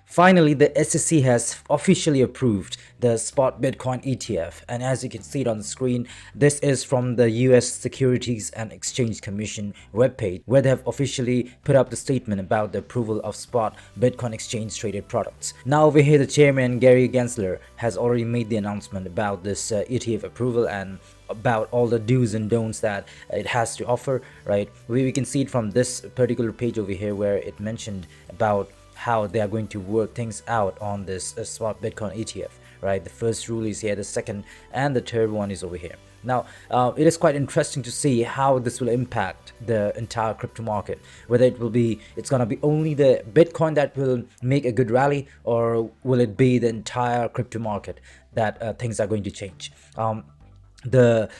Finally, the SEC has officially approved the spot Bitcoin ETF, and as you can see it on the screen, this is from the US Securities and Exchange Commission webpage, where they have officially put up the statement about the approval of spot Bitcoin exchange traded products. Now over here, the chairman Gary Gensler has already made the announcement about this ETF approval and about all the do's and don'ts that it has to offer, right? We can see it from this particular page over here where it mentioned about how they are going to work things out on this spot Bitcoin ETF, right? The first rule is here, the second and the third one is over here. Now, it is quite interesting to see how this will impact the entire crypto market, whether it's going to be only the Bitcoin that will make a good rally, or will it be the entire crypto market that things are going to change. The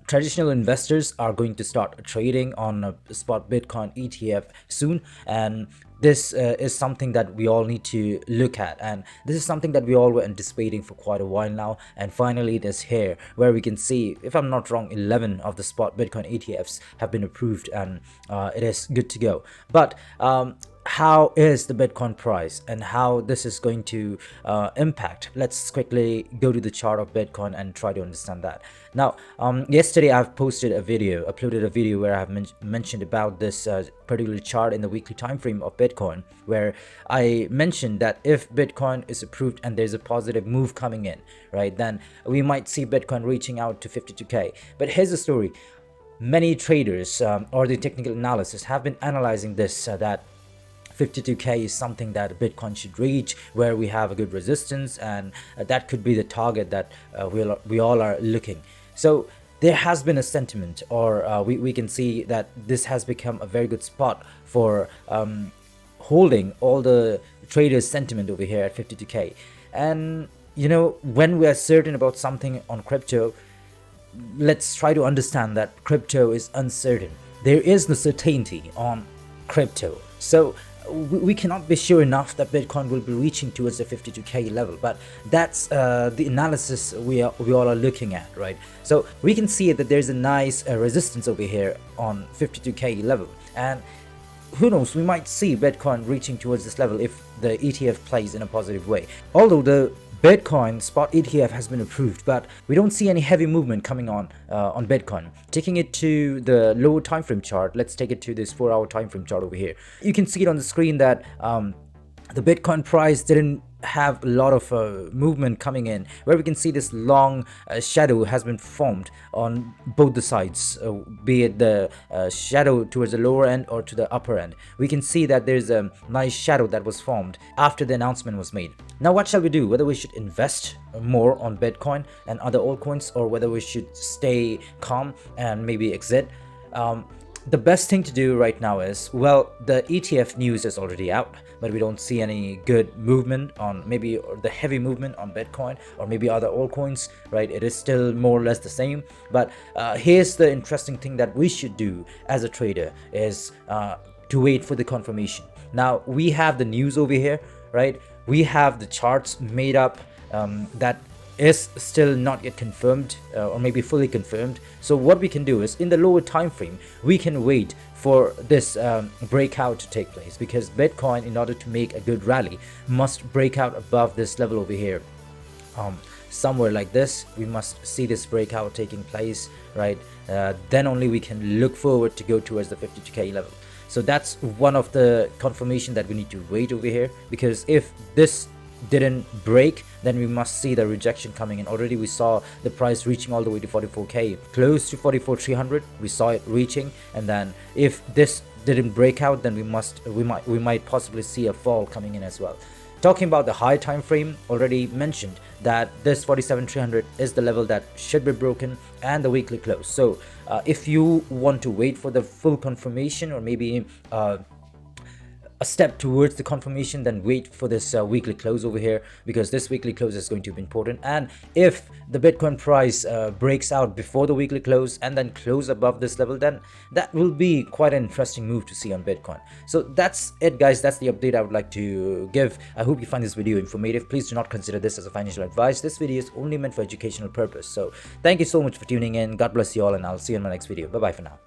traditional investors are going to start trading on a spot Bitcoin ETF soon, and this is something that we all need to look at, and this is something that we all were anticipating for quite a while now, and finally it is here, where we can see, if I'm not wrong, 11 of the spot Bitcoin ETFs have been approved, and it is good to go. But how is the Bitcoin price and how this is going to impact? Let's quickly go to the chart of Bitcoin and try to understand that. Now, yesterday I've uploaded a video where I have mentioned about this particular chart in the weekly time frame of Bitcoin, where I mentioned that if Bitcoin is approved and there's a positive move coming in, right, then we might see Bitcoin reaching out to 52k. But here's the story: many traders or the technical analysis have been analyzing this, that 52k is something that Bitcoin should reach, where we have a good resistance, and that could be the target that we all are looking. So there has been a sentiment, or we can see that this has become a very good spot for holding all the traders' sentiment over here at 52k. And you know, when we are certain about something on crypto, let's try to understand that crypto is uncertain. There is no certainty on crypto, so we cannot be sure enough that Bitcoin will be reaching towards the 52k level. But that's the analysis we all are looking at, right? So we can see that there's a nice resistance over here on 52k level, and who knows, we might see Bitcoin reaching towards this level if the ETF plays in a positive way. Although the Bitcoin spot ETF has been approved, but we don't see any heavy movement coming on Bitcoin. Taking it to the lower time frame chart, let's take it to this 4-hour time frame chart over here. You can see it on the screen that the Bitcoin price didn't have a lot of movement coming in, where we can see this long shadow has been formed on both the sides, be it the shadow towards the lower end or to the upper end. We can see that there's a nice shadow that was formed after the announcement was made. Now what shall we do? Whether we should invest more on Bitcoin and other altcoins, or whether we should stay calm and maybe exit? The best thing to do right now is, well, the ETF news is already out, but we don't see any good movement on maybe the heavy movement on Bitcoin or maybe other altcoins, right? It is still more or less the same. But here's the interesting thing that we should do as a trader is to wait for the confirmation. Now we have the news over here, right? We have the charts made up that is still not yet confirmed, or maybe fully confirmed. So what we can do is, in the lower time frame, we can wait for this breakout to take place, because Bitcoin, in order to make a good rally, must break out above this level over here. Somewhere like this, we must see this breakout taking place, right? Then only we can look forward to go towards the 52k level. So that's one of the confirmation that we need to wait over here, because if this didn't break, then we must see the rejection coming in. Already we saw the price reaching all the way to 44k, close to 44,300. We saw it reaching, and then if this didn't break out, then we might possibly see a fall coming in as well. Talking about the high time frame, already mentioned that this 47,300 is the level that should be broken, and the weekly close. So if you want to wait for the full confirmation, or maybe a step towards the confirmation, then wait for this weekly close over here, because this weekly close is going to be important. And if the Bitcoin price breaks out before the weekly close and then close above this level, then that will be quite an interesting move to see on Bitcoin. So that's it, guys. That's the update I would like to give. I hope you find this video informative. Please do not consider this as a financial advice. This video is only meant for educational purpose. So thank you so much for tuning in. God bless you all, and I'll see you in my next video. Bye bye for now.